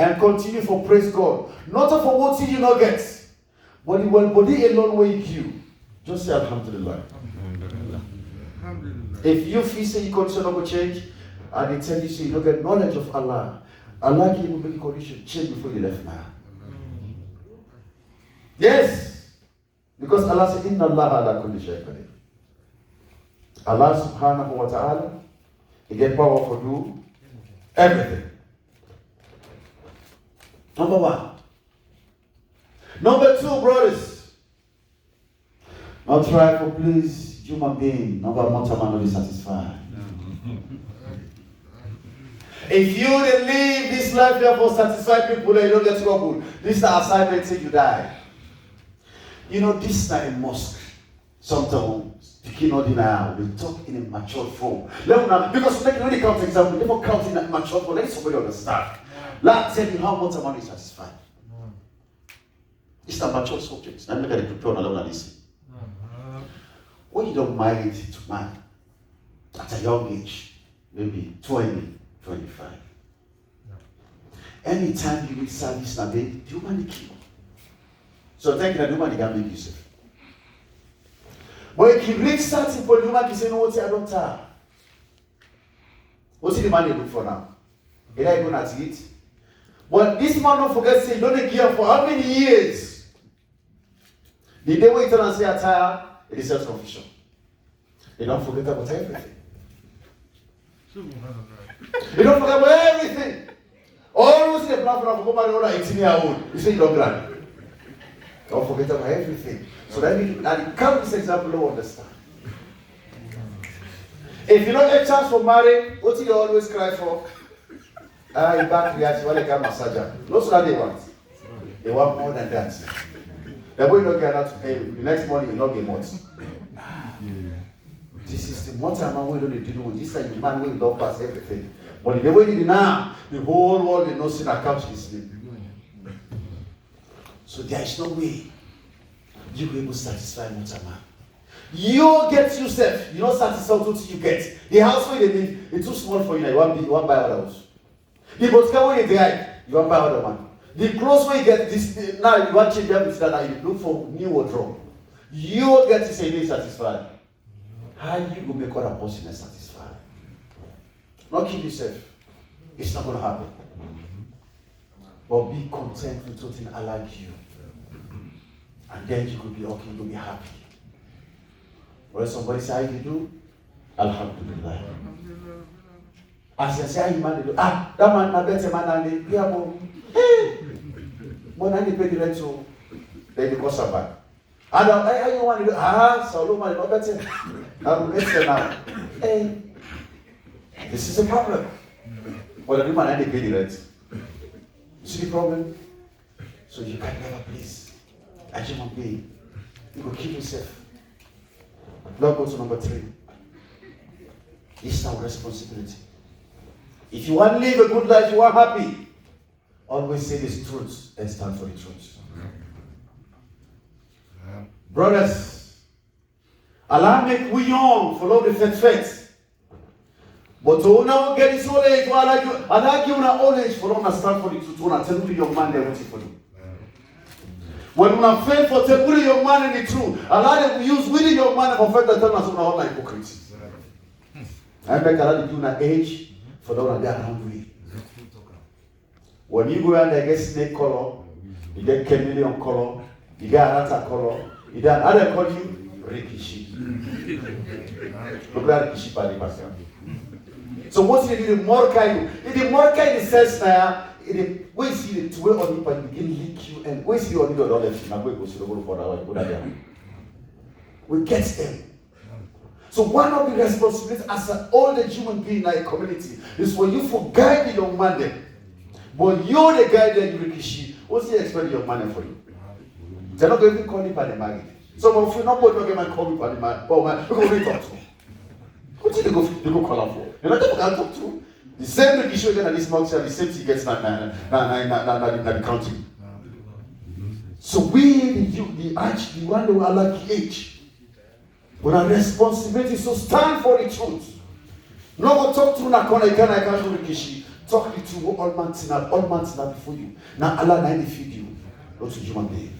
and continue for praise God. Not for what you not get, but the well body alone wake you. Just say Alhamdulillah. If you feel say your condition not go change, and they tell you say you don't get knowledge of Allah, Allah give you make condition change before you left now. Yes, because Allah said Inna Allah ala kulli shay'in qadir. Allah subhanahu wa ta'ala, He get power for do everything. Number one. Number two, brothers. Not try to please human being. Number one time not be satisfied. If you live this life here for satisfy people and you don't get trouble, this is the assignment till you die. You know, this is not a mosque. Sometimes speaking ordinary, we talk in a mature form. Because when you count example, never count in a mature form. Let somebody understand. Let's tell you how much a man is satisfied. It's a mature subject. I'm not going to prepare on a listen. When you don't marry to man at a young age, maybe 20, 25. Anytime you need service now, the human kill. So thank you that human can make yourself. But if you reach certain point, human can say, no, what's I don't tell. What's the man you look for now? Is I going to it? But this man don't forget say, don't care for how many years? The day we turn and say attire, it is self-confusion. They don't forget about everything. You don't forget about everything. Always the plan for a woman over 18-year-old. You say you don't grant. Don't forget about everything. So that you come this example, you understand. If you don't have a chance for marriage, what do you always cry for? You back reaction, what they can massager. Not what they want. They want more than that. The way you don't get out to pay, the next morning you don't get much. This is the more time we don't do with this time, man will don't pass everything. But the way you do now, the whole world is not seeing a couch is sleep. So there is no way you will be able to satisfy much man. You get yourself, you're not satisfied until you get. The house where they live, it's too small for you now, you want to buy other house. The vodka where they drive, you want to buy other one. The clothes where you get this, now you want to change everything that you look for new wardrobe. You get to say you're satisfied. How you go make other person satisfied? Not kill yourself. It's not going to happen. But be content with something Allah give you. And then you could be okay, you could be happy. When somebody say, how you do? Alhamdulillah. As I say, how you man do? That man, I better man, and they are more. Hey! When I pay the rent, so then they cost back. And I want to do, so man, no better. I'm better now. Hey! This is a problem. But the man, I pay the rent. You see the problem? So you can never please. As human being, you will kill yourself. Now go to number 3. This is our responsibility. If you want to live a good life, you are happy, always say this truth and stand for the truth. Brothers, Allah make we young, follow the faith. But to now get this old age, Allah give una old age for us stand for the truth. Una tell the young man they're waiting for you. When we are faith for telling the young man in the truth, Allah will use with the young man for faith that tell us una all hypocrisy. I make Allah give una age for those that are hungry. When you go and get snake color, you get chameleon color, you get another color, you get another call you Rikishi. Look at Rikishi by the person. So what you do, the more kind of sense now, we see the two on you, but you can leak you, and we see on you, don't let you go to the world for our good. We get them. So one of the responsibilities as an older human being in our community is for you to guide the young man there. But you're the guy that you Rikishi. What's the expect the young man for you? They're not going to call you by the marriage. Some of you not going to call you by the marriage. But man, we're going to talk to. What did they go call her for? You're not going to talk to. The same Rikishi again at this month, the same thing gets na the country. So we, the one who are like age, we have responsibility to stand for the truth. No go talk to na kona I can't do Rikishi. talk you to all months now before you. Now Allah now feed you, not to human being.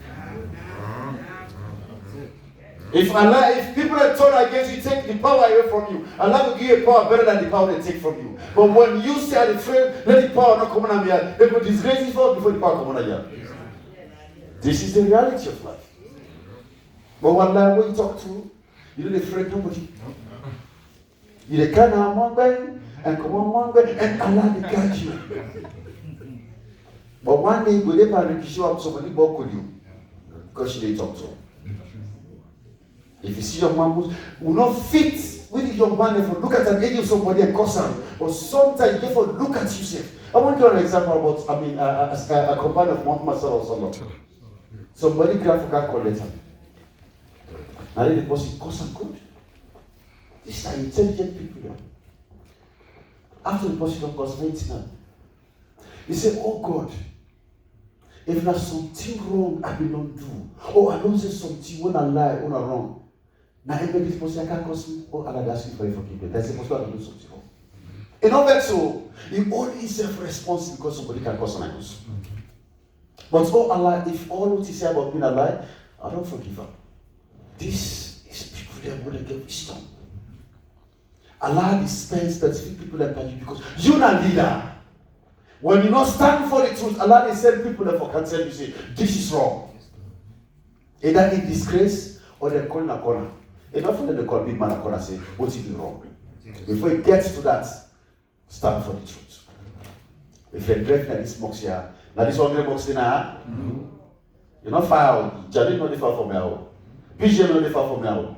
If people are turn against you, take the power away from you. Allah will give you a power better than the power they take from you. But when you say I'm afraid, let the power not come on me, they will disgrace you before the power come on you. This is the reality of life. But Allah, when you talk to, you don't afraid nobody. You can't have one way and come on one way and Allah will guide you. But one day, you will show up somebody walk with you because you didn't talk to him. If you see your man will not fit with your man, if you look at an age of somebody and curse him, or sometimes you therefore look at yourself. I want to give an example about, a companion of Muhammad Sallallahu Alaihi Wasallam. Somebody grabbed for call letter. And then the person curse him good. These are intelligent people. After the person don't curse 99, he said, oh God, if there's something wrong I will not do, or I don't say something when I lie, when I wrong. Now, every this person I can't curse me, or Allah ask you for forgiveness. That's the person I do something wrong. In all that, so you only self-responsible because somebody can curse and I curse. But oh Allah, if all what you say about being alive, I don't forgive her. This is people that want to get wisdom. Allah dispense specific people that can you because you're not leader. When you not stand for the truth, Allah they send people that for cancel you say, this is wrong. Either in disgrace or they call in a corner. Enough for them to call big man a corner and say, what you do wrong? Before it gets to that, stand for the truth. If you're driving at this box here, now this one box in here, you're not far out. Jadid not far from here. PJ not far from here.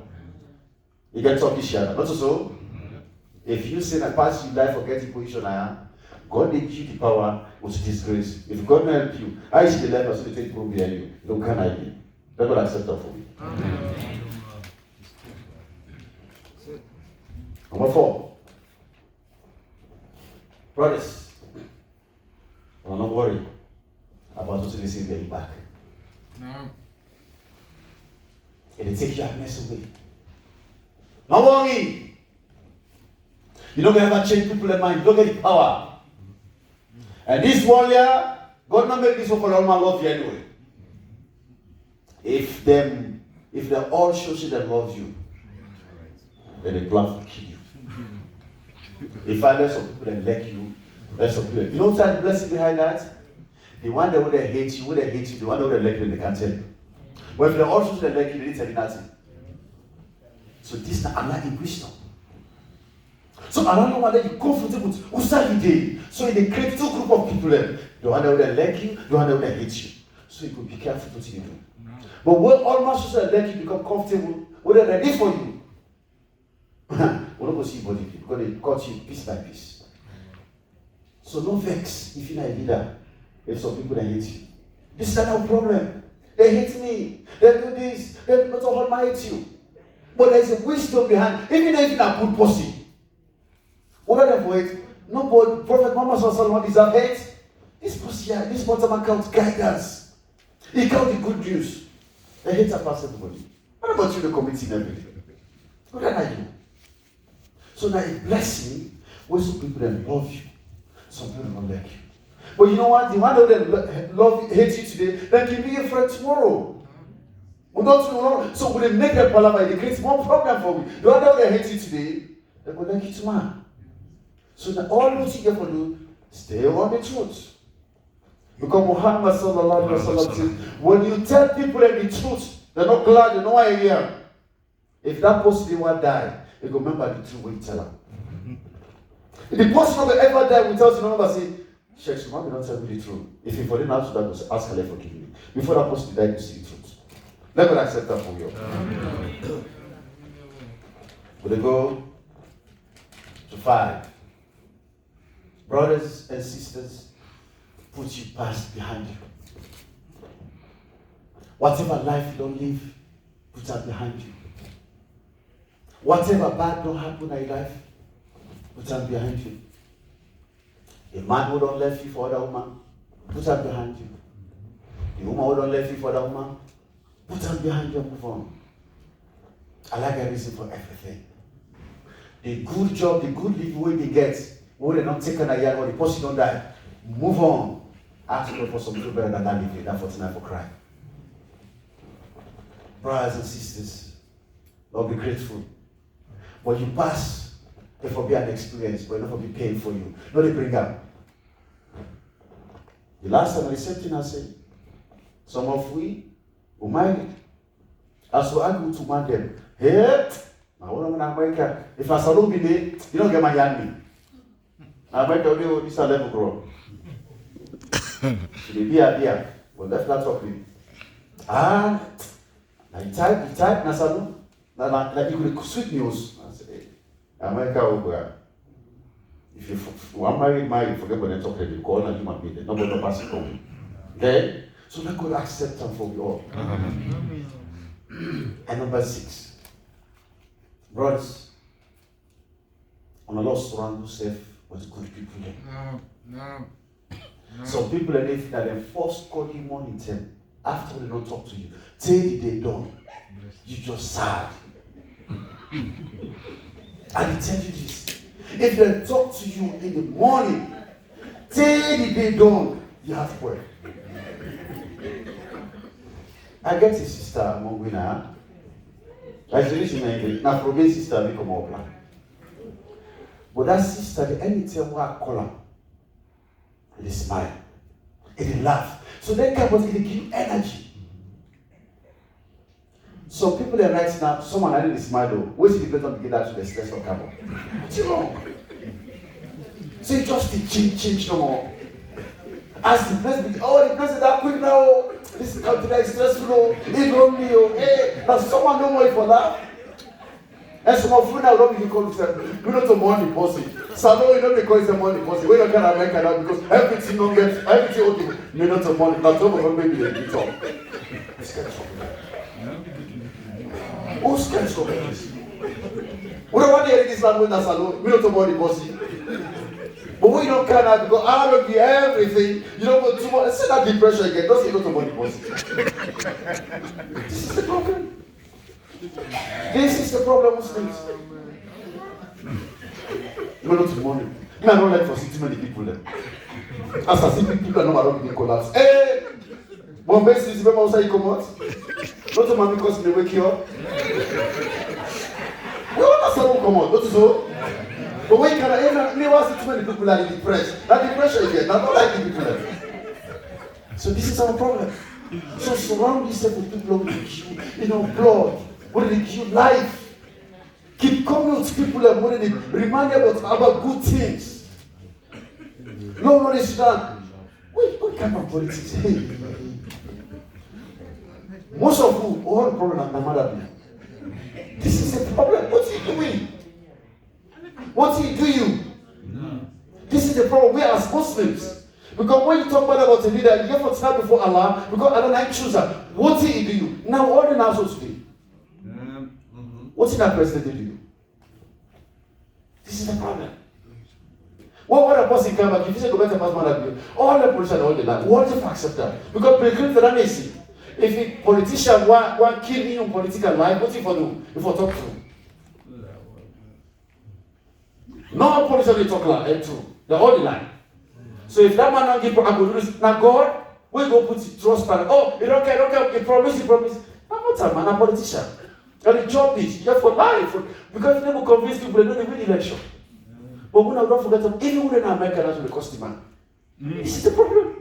You get Turkish here. Not so. If you say that past you die for getting position here, God will give you the power with disgrace. If God will help you, I see the life of the people behind you. You don't can hide me. That will accept that for me. Number 4. Brothers, I'm not worried about what they say getting back. No. It'll take your happiness away. Don't worry. You don't ever change people's mind. You don't get the power. And this warrior, God not make this one for all my love you anyway. If they all show you they love you, then they plan to kill you. If I let some people that like you, let some people. You know what's the blessing behind that? The one that would hate you, the one that would like you, they can't tell you. But if they all show they like you, they didn't tell you nothing. So this is Allah in wisdom. So Allah don't want to let you comfortable with who's that day. So they create 2 groups of people there. The one that would like you, the one that would hate you. So you could be careful what you do. But when all masters let you become comfortable, when they're ready for you, we're not going to see body because they cut you piece by piece. So no vex if you're not a leader. If some people that hate you. This is not our problem. They hate me. They do this. They not all hate you. But there's a wisdom behind, even if you're not a good person. What are they for it? Nobody, Prophet Muhammad Sallallahu deserve hate. This person here, this bottom account guidance. He count the good news. They hate a person everybody. What about you the committee and everything? What are you? So now it bless me when some people that love you, some people don't like you. But you know what? The one that hate you today, that can be a friend tomorrow. So when they make a palaver, they create more problem for me. The one that hate you today, they will like you tomorrow. So now all what you get for do, stay on the truth. Because Muhammad Sallallahu Alaihi Wasallam says, when you tell people the truth, they're not glad, they know why you're here. If that person didn't want to die, they go remember the truth when you tell them. If the person will ever die without you remember, say, Sheikh, you don't tell me the truth. If you forget out to that, ask Allah forgive me. Before that person died, you see the truth. Let me accept that from you. Will they go to 5? Brothers and sisters, put your past behind you. Whatever life you don't live, put that behind you. Whatever bad don't happen in your life, put that behind you. A man who don't left you for other woman, put that behind you. The woman who don't left you for other woman, put that behind you and move on. I like a reason for everything. The good job, the good living way they get, Or they don't take a year, or the person don't die. Move on. Ask God for something better than that living. That 49 for crime. Brothers and sisters, Lord, be grateful. When you pass, it will be an experience, but it will be painful for you. No, they bring up. The last time I said thing I said, some of we who married, as we argue to man them, hey, I want to America. If I salute me, you don't get my hand. America will be this level grow. The beer, well, that's not talking. I type, Nasalu, like you could sweet news. I say, America will go. If you want married, forget about the talk that you call and human being, nobody pass it home. Okay? So let God accept them for you all. And number 6, brothers, on the Lord surround yourself with good people. No. Some people are there that they first call you morning 10 after they don't talk to you. Till the day done, you just sad. I tell you this. If they talk to you in the morning, till the day done, you have to work. I get a sister among women. I say she may now forget sister me come up. But that sister, the anytime I call her, they smile, and they laugh. So they can give you energy. Some people are right now, someone I didn't smile though. Wait till the person begin that to the stress of carbon. What's wrong? So you just change no more. As the president, the president that quick now, this country is stressful, it don't me, hey, now someone no more for that. And some of you now don't even call yourself, you know the money deposit. So no, you don't because it's a money deposit. We don't care America now because everything don't get, everything okay. You know the money, now some of them maybe they get up. Who's scared of this? We don't want to hear this language that's alone. We don't know about the bossy. But we don't care now because I don't give everything. You don't go too much. See that depression again. Don't say you don't know about the bossy. This is the problem. This is the problem, Muslims. You don't know money. I don't like for too many people there. As I see people are not around being collapse. Hey! Bombay is the most you come out. Not to man because they wake you up. We understand who come out, not so. But when you can never see too many people are depressed. That depression again, not like the people there. So this is our problem. So surround yourself with people who give you, blood, who give you life. Keep coming with people who remind you about good things. No one is done. What kind of politics? Hey. Most of you, all the problem are mother. This is the problem. What's he doing? What's he doing? This is the problem. We are as Muslims. Because when you talk about a leader, you have to stand before Allah because Allah not choose her. What's he doing? Now all the nations do. What's that president doing? This is the problem. What a person come back, if you say go back to all the politicians all the land, what if I accept that? Because the if a politician want kill you in political life, what if I do? If I talk to him? No politician will talk like true. They're all the line. So if that man not give, I go do this. Now God, we go put trust by. Oh, you don't care, he promise. I'm not a man, I'm a politician. And the job is, you have to lie. Because they will convince people they don't win the election. But when I don't forget them, even when in America, that's what it costs the man. This is the problem.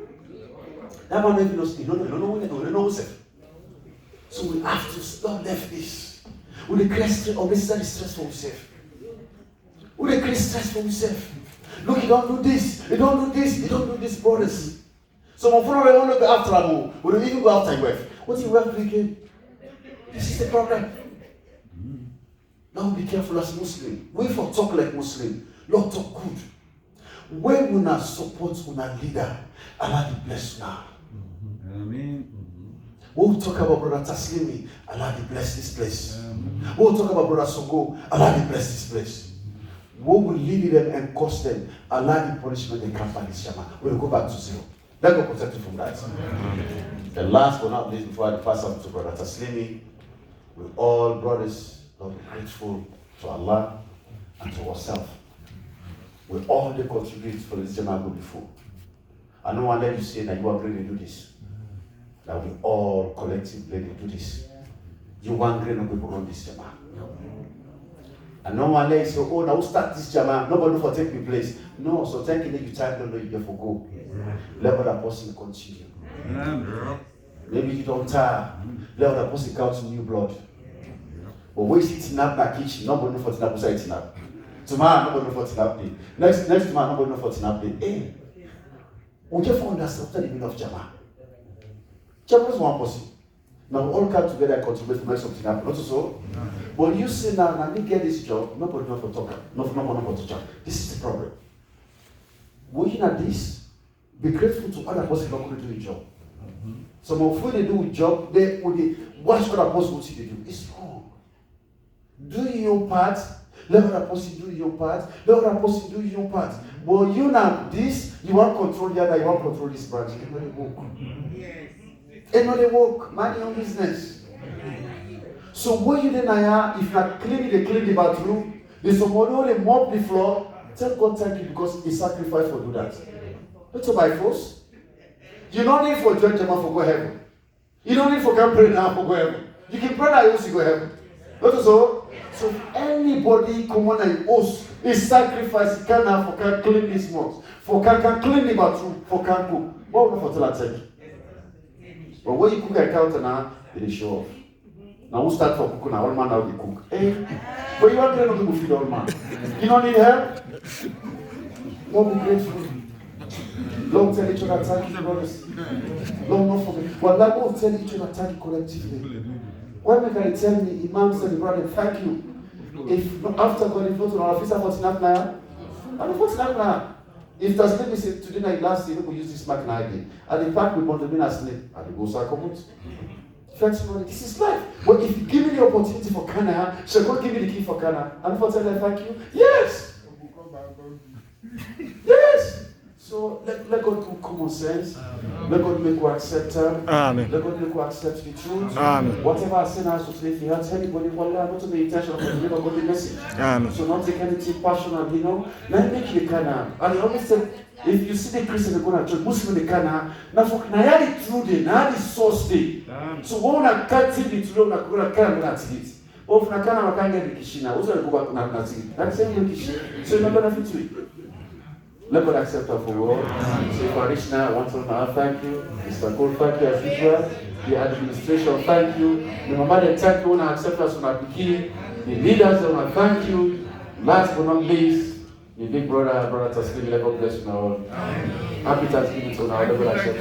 That man even knows, he don't know himself. So we have to stop left this. We create unnecessary stress for himself. We create stress for himself. Look, you don't do this, you don't do this, brothers. Some of them want to go after him. We don't even go after your wife. What's your wife doing? This is the problem. Now be careful as Muslim. We for talk like Muslim. Lord talk good. When we not support our leader, Allah will bless now. Amen. We'll talk about Brother Taslimi, Allah will bless this place. We'll talk about Brother Songo, Allah will bless this place. We will lead them and curse them. Allah the punishment and come back this Shama. We'll go back to zero. Let God protect you from that. The last but not least, before I pass on to Brother Taslimi, we all brothers, Lord, be grateful to Allah and to ourselves. We all they contribute for this Jama go before. I don't want to let you say that you are going to do this. That we all collectively do this. You want great people run this Jama. And no one let you say, oh, now start this Jama. Nobody for take me place. No, so thank you that you time don't know you therefore go. Let other person continue. Maybe you don't tire. Let other person count new blood. But when you sit up in the kitchen, nobody for tinap beside tinap. Tomorrow, nobody for tinap day. Next tomorrow, nobody for tinap day. Hey, we just understand the meaning of Jama. Jama is one person. Now we all come together and contribute to make something happen. Not so. But you say now, let me get this job. Nobody knows for talk. Nobody for talk. This is the problem. Working at this, be grateful to other person who are going to do the job. Some of what they do with job, they watch other person what they do. It's wrong. Do your part. Let other person do your part. Let other person do your part. But you now this, you want control the other, you want control this branch. It cannot work. It not work. Mind your own business. So what you then if you are cleaning the bathroom, there's somebody only mop the floor. Tell God thank you because He sacrificed for do that. Not so by force. You don't need for join Jama for go heaven. You don't need for can pray now for go heaven. You can pray now you also go heaven. Not so. So anybody come on and host is sacrifice he can have for can clean this mouth, for can clean the bathroom, for can cook. What would for tell that take? But when you cook a counter now, they show off. Now we start for cooking now, all man now they cook. Hey, but you want to know people feed all man. You don't need help? Lord be grateful. Lord tell each other thank you, brothers. Lord not forget. Well, that will tell each other thank you collectively. Why make I tell me, Imam said, brother, thank you. If after God, if not to our officer for Tinap Naya, I'm for Tinap Naya. If that's let me say today night last year, we use this mark now again. And the park we want to be a slave. And the goes accommodate. This is life. But if you give me the opportunity for Cana, shall God give me the key for Cana? And for tell them thank you? Yes! Yes! So let God do common sense. Let God make you accept Him. Amen. Let God make you accept the truth. Amen. Whatever I sin has to say, if you have anybody, not to be intentional to deliver God the message. Amen. So not take anything personal, Let me make you Cana. And I always say, if you see the Christian going to church, Muslim the Cana, now for Nayari through the Nayari source day. So when I can't see it, you know, I can't it. But if I can't get the Kishina, who's going to go back to Nazi? That's the same Kishina. So you're not going to fit to it. Let God accept our word. So for Arishna, I want to now thank you. Mr. Gold, thank you as usual. The administration, thank you. The Mama, thank you. Want to accept us on our beginning. The leaders, I want to thank you. Last but not least, the big brother Taslim, let God bless you now. Happy Thanksgiving to now. Let God accept.